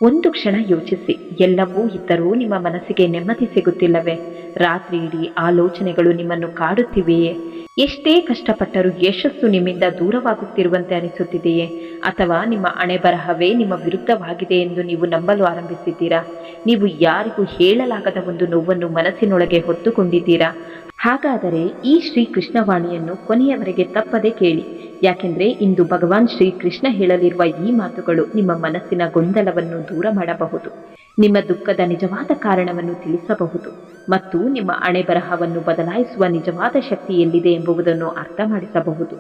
ಒಂದು ಕ್ಷಣ ಯೋಚಿಸಿ, ಎಲ್ಲವೂ ಇದ್ದರೂ ನಿಮ್ಮ ಮನಸ್ಸಿಗೆ ನೆಮ್ಮದಿ ಸಿಗುತ್ತಿಲ್ಲವೇ? ರಾತ್ರಿ ಇಡೀ ಆಲೋಚನೆಗಳು ನಿಮ್ಮನ್ನು ಕಾಡುತ್ತಿವೆಯೇ? ಎಷ್ಟೇ ಕಷ್ಟಪಟ್ಟರೂ ಯಶಸ್ಸು ನಿಮ್ಮಿಂದ ದೂರವಾಗುತ್ತಿರುವಂತೆ ಅನಿಸುತ್ತಿದೆಯೇ? ಅಥವಾ ನಿಮ್ಮ ಹಣೆಬರಹವೇ ನಿಮ್ಮ ವಿರುದ್ಧವಾಗಿದೆ ಎಂದು ನೀವು ನಂಬಲು ಆರಂಭಿಸಿದ್ದೀರಾ? ನೀವು ಯಾರಿಗೂ ಹೇಳಲಾಗದ ಒಂದು ನೋವನ್ನು ಮನಸ್ಸಿನೊಳಗೆ ಹೊತ್ತುಕೊಂಡಿದ್ದೀರಾ? ಹಾಗಾದರೆ ಈ ಶ್ರೀಕೃಷ್ಣವಾಣಿಯನ್ನು ಕೊನೆಯವರೆಗೆ ತಪ್ಪದೆ ಕೇಳಿ. ಯಾಕೆಂದರೆ ಇಂದು ಭಗವಾನ್ ಶ್ರೀಕೃಷ್ಣ ಹೇಳಲಿರುವ ಈ ಮಾತುಗಳು ನಿಮ್ಮ ಮನಸ್ಸಿನ ಗೊಂದಲವನ್ನು ದೂರ ಮಾಡಬಹುದು, ನಿಮ್ಮ ದುಃಖದ ನಿಜವಾದ ಕಾರಣವನ್ನು ತಿಳಿಸಬಹುದು ಮತ್ತು ನಿಮ್ಮ ಹಣೆಬರಹವನ್ನು ಬದಲಾಯಿಸುವ ನಿಜವಾದ ಶಕ್ತಿ ಎಲ್ಲಿದೆ ಎಂಬುದನ್ನು ಅರ್ಥ ಮಾಡಿಸಬಹುದು.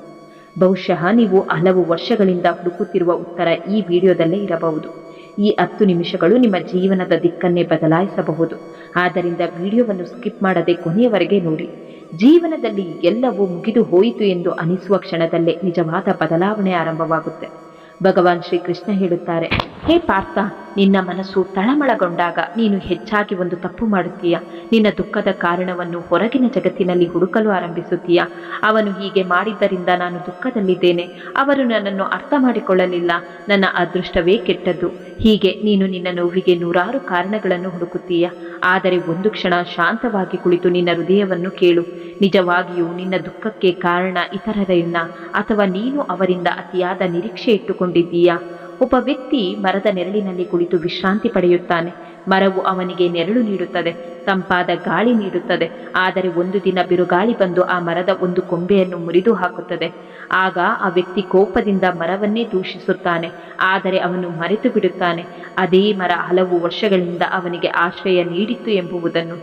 ಬಹುಶಃ ನೀವು ಹಲವು ವರ್ಷಗಳಿಂದ ಹುಡುಕುತ್ತಿರುವ ಉತ್ತರ ಈ ವಿಡಿಯೋದಲ್ಲೇ ಇರಬಹುದು. ಈ 10 ನಿಮಿಷಗಳು ನಿಮ್ಮ ಜೀವನದ ದಿಕ್ಕನ್ನೇ ಬದಲಾಯಿಸಬಹುದು. ಆದ್ದರಿಂದ ವಿಡಿಯೋವನ್ನು ಸ್ಕಿಪ್ ಮಾಡದೆ ಕೊನೆಯವರೆಗೆ ನೋಡಿ. ಜೀವನದಲ್ಲಿ ಎಲ್ಲವೂ ಮುಗಿದು ಹೋಯಿತು ಎಂದು ಅನಿಸುವ ಕ್ಷಣದಲ್ಲೇ ನಿಜವಾದ ಬದಲಾವಣೆ ಆರಂಭವಾಗುತ್ತೆ. ಭಗವಾನ್ ಶ್ರೀಕೃಷ್ಣ ಹೇಳುತ್ತಾರೆ, ಹೇ ಪಾರ್ಥ, ನಿನ್ನ ಮನಸ್ಸು ತಳಮಳಗೊಂಡಾಗ ನೀನು ಹೆಚ್ಚಾಗಿ ಒಂದು ತಪ್ಪು ಮಾಡುತ್ತೀಯ. ನಿನ್ನ ದುಃಖದ ಕಾರಣವನ್ನು ಹೊರಗಿನ ಜಗತ್ತಿನಲ್ಲಿ ಹುಡುಕಲು ಆರಂಭಿಸುತ್ತೀಯ. ಅವನು ಹೀಗೆ ಮಾಡಿದ್ದರಿಂದ ನಾನು ದುಃಖದಲ್ಲಿದ್ದೇನೆ, ಅವರು ನನ್ನನ್ನು ಅರ್ಥ ಮಾಡಿಕೊಳ್ಳಲಿಲ್ಲ, ನನ್ನ ಅದೃಷ್ಟವೇ ಕೆಟ್ಟದ್ದು. ಹೀಗೆ ನೀನು ನಿನ್ನ ನೋವಿಗೆ ನೂರಾರು ಕಾರಣಗಳನ್ನು ಹುಡುಕುತ್ತೀಯ. ಆದರೆ ಒಂದು ಕ್ಷಣ ಶಾಂತವಾಗಿ ಕುಳಿತು ನಿನ್ನ ಹೃದಯವನ್ನು ಕೇಳು. ನಿಜವಾಗಿಯೂ ನಿನ್ನ ದುಃಖಕ್ಕೆ ಕಾರಣ ಇತರರಿಂದ ಅಥವಾ ನೀನು ಅವರಿಂದ ಅತಿಯಾದ ನಿರೀಕ್ಷೆ ಇಟ್ಟುಕೊಂಡಿದ್ದೀಯಾ? ಒಬ್ಬ ವ್ಯಕ್ತಿ ಮರದ ನೆರಳಿನಲ್ಲಿ ಕುಳಿತು ವಿಶ್ರಾಂತಿ ಪಡೆಯುತ್ತಾನೆ. ಮರವು ಅವನಿಗೆ ನೆರಳು ನೀಡುತ್ತದೆ, ತಂಪಾದ ಗಾಳಿ ನೀಡುತ್ತದೆ. ಆದರೆ ಒಂದು ದಿನ ಬಿರುಗಾಳಿ ಬಂದು ಆ ಮರದ ಒಂದು ಕೊಂಬೆಯನ್ನು ಮುರಿದು ಹಾಕುತ್ತದೆ. ಆಗ ಆ ವ್ಯಕ್ತಿ ಕೋಪದಿಂದ ಮರವನ್ನೇ ದೂಷಿಸುತ್ತಾನೆ. ಆದರೆ ಅವನು ಮರೆತು ಬಿಡುತ್ತಾನೆ ಅದೇ ಮರ ಹಲವು ವರ್ಷಗಳಿಂದ ಅವನಿಗೆ ಆಶ್ರಯ ನೀಡಿತ್ತು ಎಂಬುದನ್ನು.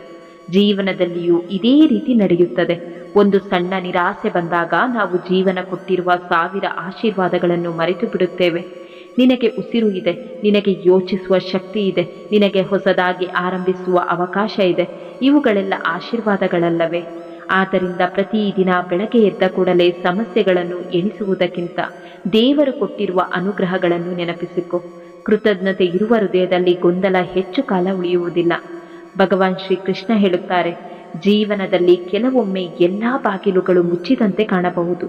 ಜೀವನದಲ್ಲಿಯೂ ಇದೇ ರೀತಿ ನಡೆಯುತ್ತದೆ. ಒಂದು ಸಣ್ಣ ನಿರಾಸೆ ಬಂದಾಗ ನಾವು ಜೀವನ ಕೊಟ್ಟಿರುವ 1000 ಆಶೀರ್ವಾದಗಳನ್ನು ಮರೆತು ಬಿಡುತ್ತೇವೆ. ನಿನಗೆ ಉಸಿರು ಇದೆ, ನಿನಗೆ ಯೋಚಿಸುವ ಶಕ್ತಿ ಇದೆ, ನಿನಗೆ ಹೊಸದಾಗಿ ಆರಂಭಿಸುವ ಅವಕಾಶ ಇದೆ. ಇವುಗಳೆಲ್ಲ ಆಶೀರ್ವಾದಗಳಲ್ಲವೇ? ಆದ್ದರಿಂದ ಪ್ರತಿದಿನ ಬೆಳಗ್ಗೆ ಎದ್ದ ಕೂಡಲೇ ಸಮಸ್ಯೆಗಳನ್ನು ಎಣಿಸುವುದಕ್ಕಿಂತ ದೇವರು ಕೊಟ್ಟಿರುವ ಅನುಗ್ರಹಗಳನ್ನು ನೆನಪಿಸಿಕೊ. ಕೃತಜ್ಞತೆ ಇರುವ ಹೃದಯದಲ್ಲಿ ಗೊಂದಲ ಹೆಚ್ಚು ಕಾಲ ಉಳಿಯುವುದಿಲ್ಲ. ಭಗವಾನ್ ಶ್ರೀಕೃಷ್ಣ ಹೇಳುತ್ತಾರೆ, ಜೀವನದಲ್ಲಿ ಕೆಲವೊಮ್ಮೆ ಎಲ್ಲ ಬಾಗಿಲುಗಳು ಮುಚ್ಚಿದಂತೆ ಕಾಣಬಹುದು.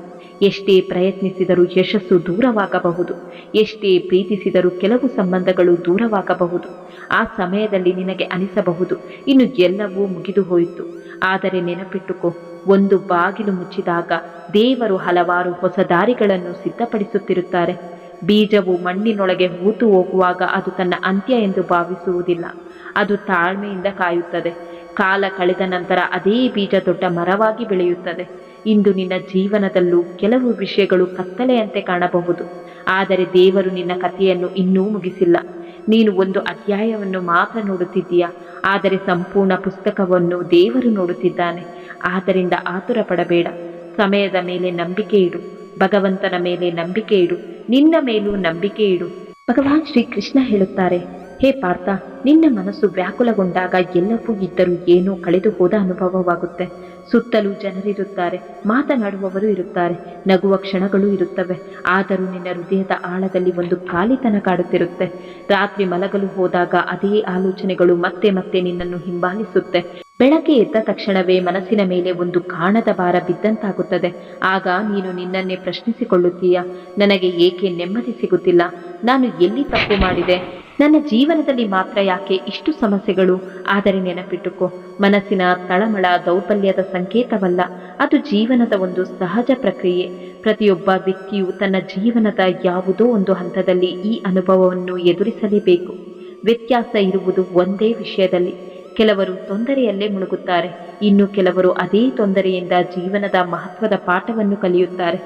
ಎಷ್ಟೇ ಪ್ರಯತ್ನಿಸಿದರೂ ಯಶಸ್ಸು ದೂರವಾಗಬಹುದು. ಎಷ್ಟೇ ಪ್ರೀತಿಸಿದರೂ ಕೆಲವು ಸಂಬಂಧಗಳು ದೂರವಾಗಬಹುದು. ಆ ಸಮಯದಲ್ಲಿ ನಿನಗೆ ಅನಿಸಬಹುದು, ಇನ್ನು ಎಲ್ಲವೂ ಮುಗಿದು ಹೋಯಿತು. ಆದರೆ ನೆನಪಿಟ್ಟುಕೋ, ಒಂದು ಬಾಗಿಲು ಮುಚ್ಚಿದಾಗ ದೇವರು ಹಲವಾರು ಹೊಸ ದಾರಿಗಳನ್ನು ಸಿದ್ಧಪಡಿಸುತ್ತಿರುತ್ತಾರೆ. ಬೀಜವು ಮಣ್ಣಿನೊಳಗೆ ಹೂತು ಹೋಗುವಾಗ ಅದು ತನ್ನ ಅಂತ್ಯ ಎಂದು ಭಾವಿಸುವುದಿಲ್ಲ. ಅದು ತಾಳ್ಮೆಯಿಂದ ಕಾಯುತ್ತದೆ. ಕಾಲ ಕಳೆದ ನಂತರ ಅದೇ ಬೀಜ ದೊಡ್ಡ ಮರವಾಗಿ ಬೆಳೆಯುತ್ತದೆ. ಇಂದು ನಿನ್ನ ಜೀವನದಲ್ಲೂ ಕೆಲವು ವಿಷಯಗಳು ಕತ್ತಲೆಯಂತೆ ಕಾಣಬಹುದು. ಆದರೆ ದೇವರು ನಿನ್ನ ಕಥೆಯನ್ನು ಇನ್ನೂ ಮುಗಿಸಿಲ್ಲ. ನೀನು ಒಂದು ಅಧ್ಯಾಯವನ್ನು ಮಾತ್ರ ನೋಡುತ್ತಿದ್ದೀಯಾ, ಆದರೆ ಸಂಪೂರ್ಣ ಪುಸ್ತಕವನ್ನು ದೇವರು ನೋಡುತ್ತಿದ್ದಾನೆ. ಆದ್ದರಿಂದ ಆತುರ ಪಡಬೇಡ. ಸಮಯದ ಮೇಲೆ ನಂಬಿಕೆ ಇಡು. ಭಗವಂತನ ಮೇಲೆ ನಂಬಿಕೆ ಇಡು. ನಿನ್ನ ಮೇಲೂ ನಂಬಿಕೆ ಇಡು. ಭಗವಾನ್ ಶ್ರೀಕೃಷ್ಣ ಹೇಳುತ್ತಾರೆ, ಹೇ ಪಾರ್ಥ, ನಿನ್ನ ಮನಸ್ಸು ವ್ಯಾಕುಲಗೊಂಡಾಗ ಎಲ್ಲವೂ ಇದ್ದರೂ ಏನೋ ಕಳೆದು ಹೋದ ಅನುಭವವಾಗುತ್ತೆ. ಸುತ್ತಲೂ ಜನರಿರುತ್ತಾರೆ, ಮಾತನಾಡುವವರು ಇರುತ್ತಾರೆ, ನಗುವ ಕ್ಷಣಗಳು ಇರುತ್ತವೆ. ಆದರೂ ನಿನ್ನ ಹೃದಯದ ಆಳದಲ್ಲಿ ಒಂದು ಖಾಲಿತನ ಕಾಡುತ್ತಿರುತ್ತೆ. ರಾತ್ರಿ ಮಲಗಲು ಹೋದಾಗ ಅದೇ ಆಲೋಚನೆಗಳು ಮತ್ತೆ ಮತ್ತೆ ನಿನ್ನನ್ನು ಹಿಂಬಾಲಿಸುತ್ತೆ. ಬೆಳಗ್ಗೆ ಎದ್ದ ತಕ್ಷಣವೇ ಮನಸ್ಸಿನ ಮೇಲೆ ಒಂದು ಕಾಣದ ಭಾರ ಬಿದ್ದಂತಾಗುತ್ತದೆ. ಆಗ ನೀನು ನಿನ್ನನ್ನೇ ಪ್ರಶ್ನಿಸಿಕೊಳ್ಳುತ್ತೀಯ, ನನಗೆ ಏಕೆ ನೆಮ್ಮದಿ ಸಿಗುತ್ತಿಲ್ಲ? ನಾನು ಎಲ್ಲಿ ತಪ್ಪು ಮಾಡಿದೆ? ನನ್ನ ಜೀವನದಲ್ಲಿ ಮಾತ್ರ ಯಾಕೆ ಇಷ್ಟು ಸಮಸ್ಯೆಗಳು? ಆದರೆ ನೆನಪಿಟ್ಟುಕೋ, ಮನಸ್ಸಿನ ತಳಮಳ ದೌರ್ಬಲ್ಯದ ಸಂಕೇತವಲ್ಲ, ಅದು ಜೀವನದ ಒಂದು ಸಹಜ ಪ್ರಕ್ರಿಯೆ. ಪ್ರತಿಯೊಬ್ಬ ವ್ಯಕ್ತಿಯು ತನ್ನ ಜೀವನದ ಯಾವುದೋ ಒಂದು ಹಂತದಲ್ಲಿ ಈ ಅನುಭವವನ್ನು ಎದುರಿಸಲೇಬೇಕು. ವ್ಯತ್ಯಾಸ ಇರುವುದು ಒಂದೇ ವಿಷಯದಲ್ಲಿ. ಕೆಲವರು ತೊಂದರೆಯಲ್ಲೇ ಮುಳುಗುತ್ತಾರೆ, ಇನ್ನು ಕೆಲವರು ಅದೇ ತೊಂದರೆಯಿಂದ ಜೀವನದ ಮಹತ್ವದ ಪಾಠವನ್ನು ಕಲಿಯುತ್ತಾರೆ.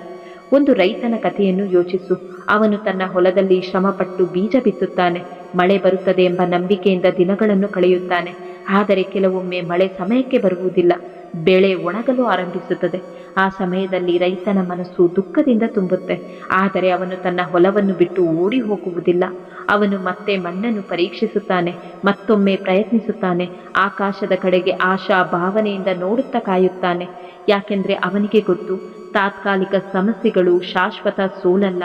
ಒಂದು ರೈತನ ಕಥೆಯನ್ನು ಯೋಚಿಸು. ಅವನು ತನ್ನ ಹೊಲದಲ್ಲಿ ಶ್ರಮಪಟ್ಟು ಬೀಜ ಬಿತ್ತುತ್ತಾನೆ. ಮಳೆ ಬರುತ್ತದೆ ಎಂಬ ನಂಬಿಕೆಯಿಂದ ದಿನಗಳನ್ನು ಕಳೆಯುತ್ತಾನೆ. ಆದರೆ ಕೆಲವೊಮ್ಮೆ ಮಳೆ ಸಮಯಕ್ಕೆ ಬರುವುದಿಲ್ಲ. ಬೆಳೆ ಒಣಗಲು ಆರಂಭಿಸುತ್ತದೆ. ಆ ಸಮಯದಲ್ಲಿ ರೈತನ ಮನಸ್ಸು ದುಃಖದಿಂದ ತುಂಬುತ್ತೆ. ಆದರೆ ಅವನು ತನ್ನ ಹೊಲವನ್ನು ಬಿಟ್ಟು ಓಡಿ ಹೋಗುವುದಿಲ್ಲ. ಅವನು ಮತ್ತೆ ಮಣ್ಣನ್ನು ಪರೀಕ್ಷಿಸುತ್ತಾನೆ, ಮತ್ತೊಮ್ಮೆ ಪ್ರಯತ್ನಿಸುತ್ತಾನೆ. ಆಕಾಶದ ಕಡೆಗೆ ಆಶಾ ಭಾವನೆಯಿಂದ ನೋಡುತ್ತಾ ಕಾಯುತ್ತಾನೆ. ಯಾಕೆಂದರೆ ಅವನಿಗೆ ಗೊತ್ತು, ತಾತ್ಕಾಲಿಕ ಸಮಸ್ಯೆಗಳು ಶಾಶ್ವತ ಸೋಲಲ್ಲ.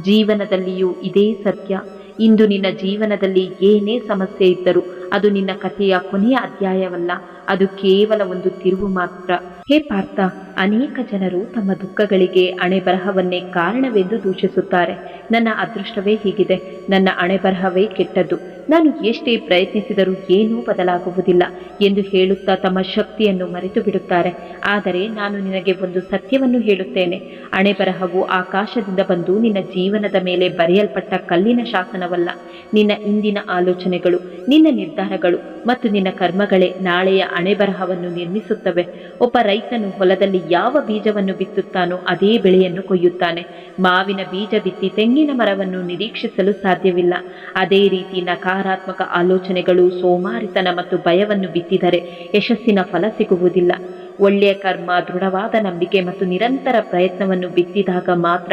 ಜೀವನದಲ್ಲಿಯೂ ಇದೇ ಸತ್ಯ. ಇಂದು ನಿನ್ನ ಜೀವನದಲ್ಲಿ ಏನೇ ಸಮಸ್ಯೆ ಇದ್ದರೂ ಅದು ನಿನ್ನ ಕಥೆಯ ಕೊನೆಯ ಅಧ್ಯಾಯವಲ್ಲ. ಅದು ಕೇವಲ ಒಂದು ತಿರುವು ಮಾತ್ರ. ಹೇ ಪಾರ್ಥ, ಅನೇಕ ಜನರು ತಮ್ಮ ದುಃಖಗಳಿಗೆ ಹಣೆ ಬರಹವನ್ನೇ ಕಾರಣವೆಂದು ದೂಷಿಸುತ್ತಾರೆ. ನನ್ನ ಅದೃಷ್ಟವೇ ಹೀಗಿದೆ, ನನ್ನ ಹಣೆ ಬರಹವೇ ಕೆಟ್ಟದ್ದು, ನಾನು ಎಷ್ಟೇ ಪ್ರಯತ್ನಿಸಿದರೂ ಏನೂ ಬದಲಾಗುವುದಿಲ್ಲ ಎಂದು ಹೇಳುತ್ತಾ ತಮ್ಮ ಶಕ್ತಿಯನ್ನು ಮರೆತು ಬಿಡುತ್ತಾರೆ. ಆದರೆ ನಾನು ನಿನಗೆ ಒಂದು ಸತ್ಯವನ್ನು ಹೇಳುತ್ತೇನೆ. ಹಣೆ ಬರಹವು ಆಕಾಶದಿಂದ ಬಂದು ನಿನ್ನ ಜೀವನದ ಮೇಲೆ ಬರೆಯಲ್ಪಟ್ಟ ಕಲ್ಲಿನ ಶಾಸನವಲ್ಲ. ನಿನ್ನ ಇಂದಿನ ಆಲೋಚನೆಗಳು, ನಿನ್ನ ನಿರ್ಧಾರಗಳು ಮತ್ತು ನಿನ್ನ ಕರ್ಮಗಳೇ ನಾಳೆಯ ಹಣೆ ಬರಹವನ್ನು ನಿರ್ಮಿಸುತ್ತವೆ. ಒಬ್ಬ ರೈತನು ಹೊಲದಲ್ಲಿ ಯಾವ ಬೀಜವನ್ನು ಬಿತ್ತುತ್ತಾನೋ ಅದೇ ಬೆಳೆಯನ್ನು ಕೊಯ್ಯುತ್ತಾನೆ. ಮಾವಿನ ಬೀಜ ಬಿತ್ತಿ ತೆಂಗಿನ ಮರವನ್ನು ನಿರೀಕ್ಷಿಸಲು ಸಾಧ್ಯವಿಲ್ಲ. ಅದೇ ರೀತಿ ನಕಾರಾತ್ಮಕ ಆಲೋಚನೆಗಳು, ಸೋಮಾರಿತನ ಮತ್ತು ಭಯವನ್ನು ಬಿತ್ತಿದರೆ ಯಶಸ್ಸಿನ ಫಲ ಸಿಗುವುದಿಲ್ಲ. ಒಳ್ಳೆಯ ಕರ್ಮ, ದೃಢವಾದ ನಂಬಿಕೆ ಮತ್ತು ನಿರಂತರ ಪ್ರಯತ್ನವನ್ನು ಬಿತ್ತಿದಾಗ ಮಾತ್ರ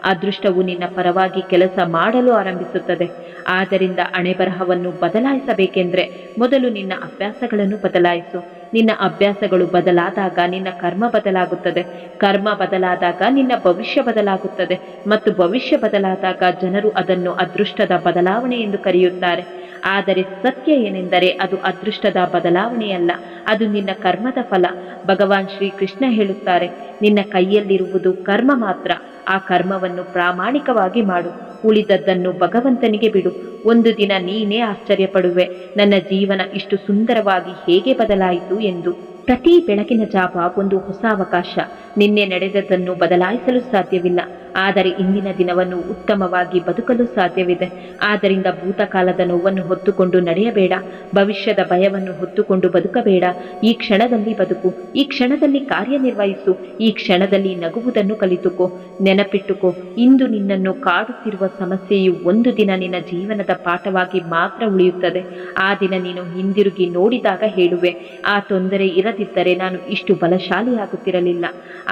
ಅದೃಷ್ಟವು ನಿನ್ನ ಪರವಾಗಿ ಕೆಲಸ ಮಾಡಲು ಆರಂಭಿಸುತ್ತದೆ. ಆದ್ದರಿಂದ ಹಣೆಬರಹವನ್ನು ಬದಲಾಯಿಸಬೇಕೆಂದರೆ ಮೊದಲು ನಿನ್ನ ಅಭ್ಯಾಸಗಳನ್ನು ಬದಲಾಯಿಸು. ನಿನ್ನ ಅಭ್ಯಾಸಗಳು ಬದಲಾದಾಗ ನಿನ್ನ ಕರ್ಮ ಬದಲಾಗುತ್ತದೆ. ಕರ್ಮ ಬದಲಾದಾಗ ನಿನ್ನ ಭವಿಷ್ಯ ಬದಲಾಗುತ್ತದೆ ಮತ್ತು ಭವಿಷ್ಯ ಬದಲಾದಾಗ ಜನರು ಅದನ್ನು ಅದೃಷ್ಟದ ಬದಲಾವಣೆ ಎಂದು ಕರೆಯುತ್ತಾರೆ. ಆದರೆ ಸತ್ಯ ಏನೆಂದರೆ ಅದು ಅದೃಷ್ಟದ ಬದಲಾವಣೆಯಲ್ಲ, ಅದು ನಿನ್ನ ಕರ್ಮದ ಫಲ. ಭಗವಾನ್ ಶ್ರೀಕೃಷ್ಣ ಹೇಳುತ್ತಾರೆ, ನಿನ್ನ ಕೈಯಲ್ಲಿರುವುದು ಕರ್ಮ ಮಾತ್ರ. ಆ ಕರ್ಮವನ್ನು ಪ್ರಾಮಾಣಿಕವಾಗಿ ಮಾಡು, ಉಳಿದದ್ದನ್ನು ಭಗವಂತನಿಗೆ ಬಿಡು. ಒಂದು ದಿನ ನೀನೇ ಆಶ್ಚರ್ಯಪಡುವೆ, ನನ್ನ ಜೀವನ ಇಷ್ಟು ಸುಂದರವಾಗಿ ಹೇಗೆ ಬದಲಾಯಿತು ಎಂದು. ಪ್ರತಿ ಬೆಳಗಿನ ಜಾವ ಒಂದು ಹೊಸ ಅವಕಾಶ. ನಿನ್ನೆ ನಡೆದದ್ದನ್ನು ಬದಲಾಯಿಸಲು ಸಾಧ್ಯವಿಲ್ಲ, ಆದರೆ ಇಂದಿನ ದಿನವನ್ನು ಉತ್ತಮವಾಗಿ ಬದುಕಲು ಸಾಧ್ಯವಿದೆ. ಆದ್ದರಿಂದ ಭೂತಕಾಲದ ನೋವನ್ನು ಹೊತ್ತುಕೊಂಡು ನಡೆಯಬೇಡ, ಭವಿಷ್ಯದ ಭಯವನ್ನು ಹೊತ್ತುಕೊಂಡು ಬದುಕಬೇಡ. ಈ ಕ್ಷಣದಲ್ಲಿ ಬದುಕು, ಈ ಕ್ಷಣದಲ್ಲಿ ಕಾರ್ಯನಿರ್ವಹಿಸು, ಈ ಕ್ಷಣದಲ್ಲಿ ನಗುವುದನ್ನು ಕಲಿತುಕೋ. ನೆನಪಿಟ್ಟುಕೋ, ಇಂದು ನಿನ್ನನ್ನು ಕಾಡುತ್ತಿರುವ ಸಮಸ್ಯೆಯು ಒಂದು ದಿನ ನಿನ್ನ ಜೀವನದ ಪಾಠವಾಗಿ ಮಾತ್ರ ಉಳಿಯುತ್ತದೆ. ಆ ದಿನ ನೀನು ಹಿಂದಿರುಗಿ ನೋಡಿದಾಗ ಹೇಳುವೆ, ಆ ತೊಂದರೆ ಇರದಿದ್ದರೆ ನಾನು ಇಷ್ಟು ಬಲಶಾಲಿಯಾಗುತ್ತಿರಲಿಲ್ಲ.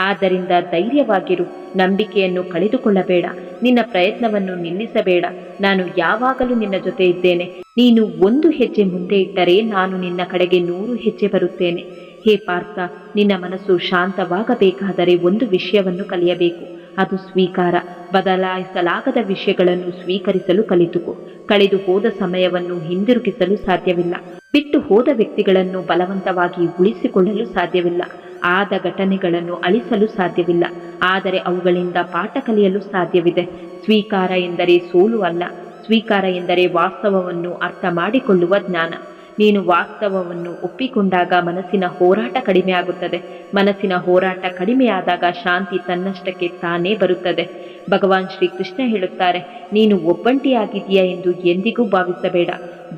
ಆದ್ದರಿಂದ ಧೈರ್ಯವಾಗಿರು, ನಂಬಿಕೆಯನ್ನು ಕಳೆದುಕೊಳ್ಳಬೇಡ, ನಿನ್ನ ಪ್ರಯತ್ನವನ್ನು ನಿಲ್ಲಿಸಬೇಡ. ನಾನು ಯಾವಾಗಲೂ ನಿನ್ನ ಜೊತೆ ಇದ್ದೇನೆ. ನೀನು ಒಂದು ಹೆಜ್ಜೆ ಮುಂದೆ ಇಟ್ಟರೆ ನಾನು ನಿನ್ನ ಕಡೆಗೆ 100 ಹೆಜ್ಜೆ ಬರುತ್ತೇನೆ. ಹೇ ಪಾರ್ಥ, ನಿನ್ನ ಮನಸ್ಸು ಶಾಂತವಾಗಬೇಕಾದರೆ ಒಂದು ವಿಷಯವನ್ನು ಕಲಿಯಬೇಕು, ಅದು ಸ್ವೀಕಾರ. ಬದಲಾಯಿಸಲಾಗದ ವಿಷಯಗಳನ್ನು ಸ್ವೀಕರಿಸಲು ಕಲಿತುಕೋ. ಕಳೆದು ಹೋದ ಸಮಯವನ್ನು ಹಿಂದಿರುಗಿಸಲು ಸಾಧ್ಯವಿಲ್ಲ. ಬಿಟ್ಟು ಹೋದ ವ್ಯಕ್ತಿಗಳನ್ನು ಬಲವಂತವಾಗಿ ಉಳಿಸಿಕೊಳ್ಳಲು ಸಾಧ್ಯವಿಲ್ಲ. ಆದ ಘಟನೆಗಳನ್ನು ಅಳಿಸಲು ಸಾಧ್ಯವಿಲ್ಲ, ಆದರೆ ಅವುಗಳಿಂದ ಪಾಠ ಕಲಿಯಲು ಸಾಧ್ಯವಿದೆ. ಸ್ವೀಕಾರ ಎಂದರೆ ಸೋಲು ಅಲ್ಲ, ಸ್ವೀಕಾರ ಎಂದರೆ ವಾಸ್ತವವನ್ನು ಅರ್ಥ ಮಾಡಿಕೊಳ್ಳುವ ಜ್ಞಾನ. ನೀನು ವಾಸ್ತವವನ್ನು ಒಪ್ಪಿಕೊಂಡಾಗ ಮನಸ್ಸಿನ ಹೋರಾಟ ಕಡಿಮೆಯಾಗುತ್ತದೆ. ಮನಸ್ಸಿನ ಹೋರಾಟ ಕಡಿಮೆಯಾದಾಗ ಶಾಂತಿ ತನ್ನಷ್ಟಕ್ಕೆ ತಾನೇ ಬರುತ್ತದೆ. ಭಗವಾನ್ ಶ್ರೀಕೃಷ್ಣ ಹೇಳುತ್ತಾರೆ, ನೀನು ಒಬ್ಬಂಟಿಯಾಗಿದೆಯಾ ಎಂದು ಎಂದಿಗೂ ಭಾವಿಸಬೇಡ.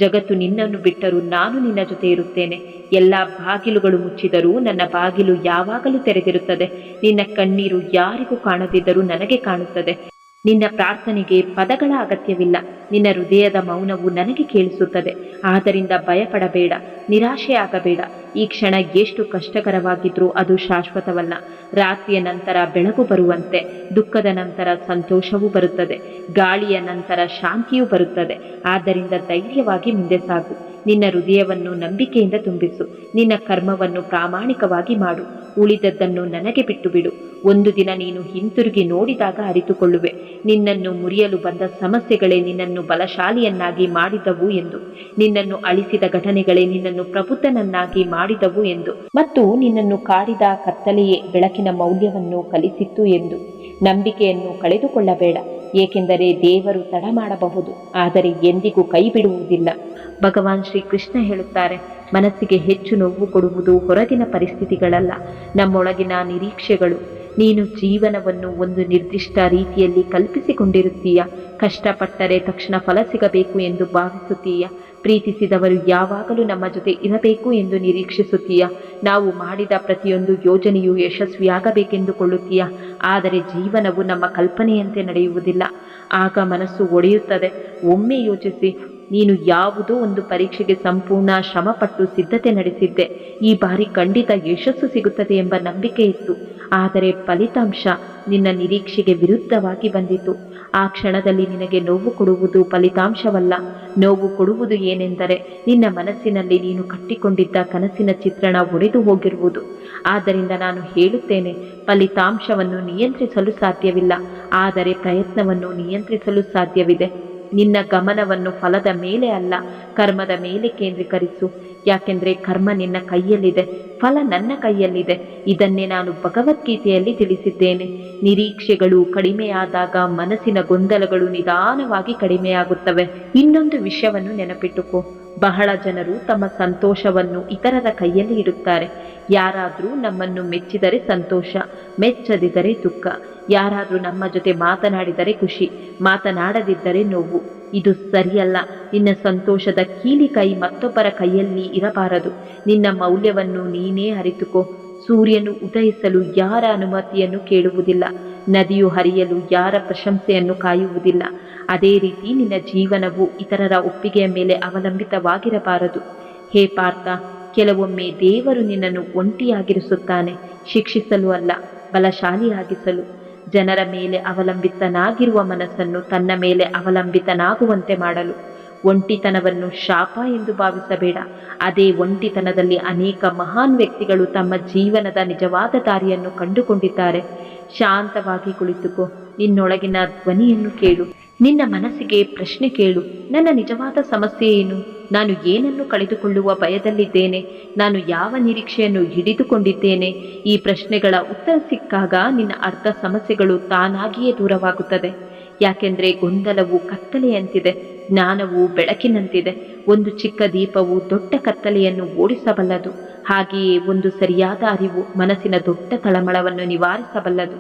ಜಗತ್ತು ನಿನ್ನನ್ನು ಬಿಟ್ಟರೂ ನಾನು ನಿನ್ನ ಜೊತೆ ಇರುತ್ತೇನೆ. ಎಲ್ಲ ಬಾಗಿಲುಗಳು ಮುಚ್ಚಿದರೂ ನನ್ನ ಬಾಗಿಲು ಯಾವಾಗಲೂ ತೆರೆದಿರುತ್ತದೆ. ನಿನ್ನ ಕಣ್ಣೀರು ಯಾರಿಗೂ ಕಾಣದಿದ್ದರೂ ನನಗೆ ಕಾಣುತ್ತದೆ. ನಿನ್ನ ಪ್ರಾರ್ಥನೆಗೆ ಪದಗಳ ಅಗತ್ಯವಿಲ್ಲ, ನಿನ್ನ ಹೃದಯದ ಮೌನವು ನನಗೆ ಕೇಳಿಸುತ್ತದೆ. ಆದ್ದರಿಂದ ಭಯಪಡಬೇಡ, ನಿರಾಶೆಯಾಗಬೇಡ. ಈ ಕ್ಷಣ ಎಷ್ಟು ಕಷ್ಟಕರವಾಗಿದ್ರೂ ಅದು ಶಾಶ್ವತವಲ್ಲ. ರಾತ್ರಿಯ ನಂತರ ಬೆಳಕು ಬರುವಂತೆ ದುಃಖದ ನಂತರ ಸಂತೋಷವೂ ಬರುತ್ತದೆ, ಗಾಳಿಯ ನಂತರ ಶಾಂತಿಯೂ ಬರುತ್ತದೆ. ಆದ್ದರಿಂದ ಧೈರ್ಯವಾಗಿ ಮುಂದೆ ಸಾಗು. ನಿನ್ನ ಹೃದಯವನ್ನು ನಂಬಿಕೆಯಿಂದ ತುಂಬಿಸು, ನಿನ್ನ ಕರ್ಮವನ್ನು ಪ್ರಾಮಾಣಿಕವಾಗಿ ಮಾಡು, ಉಳಿದದ್ದನ್ನು ನನಗೆ ಬಿಟ್ಟು ಬಿಡು. ಒಂದು ದಿನ ನೀನು ಹಿಂತಿರುಗಿ ನೋಡಿದಾಗ ಅರಿತುಕೊಳ್ಳುವೆ, ನಿನ್ನನ್ನು ಮುರಿಯಲು ಬಂದ ಸಮಸ್ಯೆಗಳೇ ನಿನ್ನನ್ನು ಬಲಶಾಲಿಯನ್ನಾಗಿ ಮಾಡಿದವು ಎಂದು, ನಿನ್ನನ್ನು ಅಳಿಸಿದ ಘಟನೆಗಳೇ ನಿನ್ನನ್ನು ಪ್ರಬುದ್ಧನನ್ನಾಗಿ ಮಾಡಿದವು ಎಂದು, ಮತ್ತು ನಿನ್ನನ್ನು ಕಾಡಿದ ಕತ್ತಲೆಯೇ ಬೆಳಕಿನ ಮೌಲ್ಯವನ್ನು ಕಲಿಸಿತ್ತು ಎಂದು. ನಂಬಿಕೆಯನ್ನು ಕಳೆದುಕೊಳ್ಳಬೇಡ, ಏಕೆಂದರೆ ದೇವರು ತಡ ಮಾಡಬಹುದು, ಆದರೆ ಎಂದಿಗೂ ಕೈ ಬಿಡುವುದಿಲ್ಲ. ಭಗವಾನ್ ಶ್ರೀಕೃಷ್ಣ ಹೇಳುತ್ತಾರೆ, ಮನಸ್ಸಿಗೆ ಹೆಚ್ಚು ನೋವು ಕೊಡುವುದು ಹೊರಗಿನ ಪರಿಸ್ಥಿತಿಗಳಲ್ಲ, ನಮ್ಮೊಳಗಿನ ನಿರೀಕ್ಷೆಗಳು. ನೀನು ಜೀವನವನ್ನು ಒಂದು ನಿರ್ದಿಷ್ಟ ರೀತಿಯಲ್ಲಿ ಕಲ್ಪಿಸಿಕೊಂಡಿರುತ್ತೀಯ. ಕಷ್ಟಪಟ್ಟರೆ ತಕ್ಷಣ ಫಲ ಸಿಗಬೇಕು ಎಂದು ಭಾವಿಸುತ್ತೀಯ. ಪ್ರೀತಿಸಿದವರು ಯಾವಾಗಲೂ ನಮ್ಮ ಜೊತೆ ಇರಬೇಕು ಎಂದು ನಿರೀಕ್ಷಿಸುತ್ತೀಯ. ನಾವು ಮಾಡಿದ ಪ್ರತಿಯೊಂದು ಯೋಜನೆಯೂ ಯಶಸ್ವಿಯಾಗಬೇಕೆಂದುಕೊಳ್ಳುತ್ತೀಯ. ಆದರೆ ಜೀವನವು ನಮ್ಮ ಕಲ್ಪನೆಯಂತೆ ನಡೆಯುವುದಿಲ್ಲ. ಆಗ ಮನಸ್ಸು ಒಡೆಯುತ್ತದೆ. ಒಮ್ಮೆ ಯೋಚಿಸಿ, ನೀನು ಯಾವುದೋ ಒಂದು ಪರೀಕ್ಷೆಗೆ ಸಂಪೂರ್ಣ ಶ್ರಮಪಟ್ಟು ಸಿದ್ಧತೆ ನಡೆಸಿದ್ದೆ. ಈ ಬಾರಿ ಖಂಡಿತ ಯಶಸ್ಸು ಸಿಗುತ್ತದೆ ಎಂಬ ನಂಬಿಕೆ ಇತ್ತು. ಆದರೆ ಫಲಿತಾಂಶ ನಿನ್ನ ನಿರೀಕ್ಷೆಗೆ ವಿರುದ್ಧವಾಗಿ ಬಂದಿತು. ಆ ಕ್ಷಣದಲ್ಲಿ ನಿನಗೆ ನೋವು ಕೊಡುವುದು ಫಲಿತಾಂಶವಲ್ಲ. ನೋವು ಕೊಡುವುದು ಏನೆಂದರೆ ನಿನ್ನ ಮನಸ್ಸಿನಲ್ಲಿ ನೀನು ಕಟ್ಟಿಕೊಂಡಿದ್ದ ಕನಸಿನ ಚಿತ್ರಣ ಒಡೆದು ಹೋಗಿರುವುದು. ಆದ್ದರಿಂದ ನಾನು ಹೇಳುತ್ತೇನೆ, ಫಲಿತಾಂಶವನ್ನು ನಿಯಂತ್ರಿಸಲು ಸಾಧ್ಯವಿಲ್ಲ, ಆದರೆ ಪ್ರಯತ್ನವನ್ನು ನಿಯಂತ್ರಿಸಲು ಸಾಧ್ಯವಿದೆ. ನಿನ್ನ ಗಮನವನ್ನು ಫಲದ ಮೇಲೆ ಅಲ್ಲ, ಕರ್ಮದ ಮೇಲೆ ಕೇಂದ್ರೀಕರಿಸು. ಯಾಕೆಂದರೆ ಕರ್ಮ ನಿನ್ನ ಕೈಯಲ್ಲಿದೆ, ಫಲ ನನ್ನ ಕೈಯಲ್ಲಿದೆ. ಇದನ್ನೇ ನಾನು ಭಗವದ್ಗೀತೆಯಲ್ಲಿ ತಿಳಿಸಿದ್ದೇನೆ. ನಿರೀಕ್ಷೆಗಳು ಕಡಿಮೆಯಾದಾಗ ಮನಸ್ಸಿನ ಗೊಂದಲಗಳು ನಿಧಾನವಾಗಿ ಕಡಿಮೆಯಾಗುತ್ತವೆ. ಇನ್ನೊಂದು ವಿಷಯವನ್ನು ನೆನಪಿಟ್ಟುಕೋ, ಬಹಳ ಜನರು ತಮ್ಮ ಸಂತೋಷವನ್ನು ಇತರರ ಕೈಯಲ್ಲಿ ಇಡುತ್ತಾರೆ. ಯಾರಾದರೂ ನಮ್ಮನ್ನು ಮೆಚ್ಚಿದರೆ ಸಂತೋಷ, ಮೆಚ್ಚದಿದ್ದರೆ ದುಃಖ. ಯಾರಾದರೂ ನಮ್ಮ ಜೊತೆ ಮಾತನಾಡಿದರೆ ಖುಷಿ, ಮಾತನಾಡದಿದ್ದರೆ ನೋವು. ಇದು ಸರಿಯಲ್ಲ. ನಿನ್ನ ಸಂತೋಷದ ಕೀಲಿ ಕೈ ಮತ್ತೊಬ್ಬರ ಕೈಯಲ್ಲಿ ಇರಬಾರದು. ನಿನ್ನ ಮೌಲ್ಯವನ್ನು ನೀನೇ ಅರಿತುಕೋ. ಸೂರ್ಯನು ಉದಯಿಸಲು ಯಾರ ಅನುಮತಿಯನ್ನು ಕೇಳುವುದಿಲ್ಲ, ನದಿಯು ಹರಿಯಲು ಯಾರ ಪ್ರಶಂಸೆಯನ್ನು ಕಾಯುವುದಿಲ್ಲ. ಅದೇ ರೀತಿ ನಿನ್ನ ಜೀವನವು ಇತರರ ಒಪ್ಪಿಗೆಯ ಮೇಲೆ ಅವಲಂಬಿತವಾಗಿರಬಾರದು. ಹೇ ಪಾರ್ಥ, ಕೆಲವೊಮ್ಮೆ ದೇವರು ನಿನ್ನನ್ನು ಒಂಟಿಯಾಗಿರಿಸುತ್ತಾನೆ, ಶಿಕ್ಷಿಸಲು ಅಲ್ಲ, ಬಲಶಾಲಿಯಾಗಿಸಲು. ಜನರ ಮೇಲೆ ಅವಲಂಬಿತನಾಗಿರುವ ಮನಸ್ಸನ್ನು ತನ್ನ ಮೇಲೆ ಅವಲಂಬಿತನಾಗುವಂತೆ ಮಾಡಲು. ಒಂಟಿತನವನ್ನು ಶಾಪ ಎಂದು ಭಾವಿಸಬೇಡ. ಅದೇ ಒಂಟಿತನದಲ್ಲಿ ಅನೇಕ ಮಹಾನ್ ವ್ಯಕ್ತಿಗಳು ತಮ್ಮ ಜೀವನದ ನಿಜವಾದ ದಾರಿಯನ್ನು ಕಂಡುಕೊಂಡಿದ್ದಾರೆ. ಶಾಂತವಾಗಿ ಕುಳಿತುಕೋ, ನಿನ್ನೊಳಗಿನ ಧ್ವನಿಯನ್ನು ಕೇಳು. ನಿನ್ನ ಮನಸ್ಸಿಗೆ ಪ್ರಶ್ನೆ ಕೇಳು, ನನ್ನ ನಿಜವಾದ ಸಮಸ್ಯೆ ಏನು? ನಾನು ಏನನ್ನು ಕಳೆದುಕೊಳ್ಳುವ ಭಯದಲ್ಲಿದ್ದೇನೆ? ನಾನು ಯಾವ ನಿರೀಕ್ಷೆಯನ್ನು ಹಿಡಿದುಕೊಂಡಿದ್ದೇನೆ? ಈ ಪ್ರಶ್ನೆಗಳ ಉತ್ತರ ಸಿಕ್ಕಾಗ ನಿನ್ನ ಅರ್ಧ ಸಮಸ್ಯೆಗಳು ತಾನಾಗಿಯೇ ದೂರವಾಗುತ್ತದೆ. ಯಾಕೆಂದರೆ ಗೊಂದಲವು ಕತ್ತಲೆಯಂತಿದೆ, ಜ್ಞಾನವು ಬೆಳಕಿನಂತಿದೆ. ಒಂದು ಚಿಕ್ಕ ದೀಪವು ದೊಡ್ಡ ಕತ್ತಲೆಯನ್ನು ಓಡಿಸಬಲ್ಲದು. ಹಾಗೆಯೇ ಒಂದು ಸರಿಯಾದ ಅರಿವು ಮನಸ್ಸಿನ ದೊಡ್ಡ ತಳಮಳವನ್ನು ನಿವಾರಿಸಬಲ್ಲದು.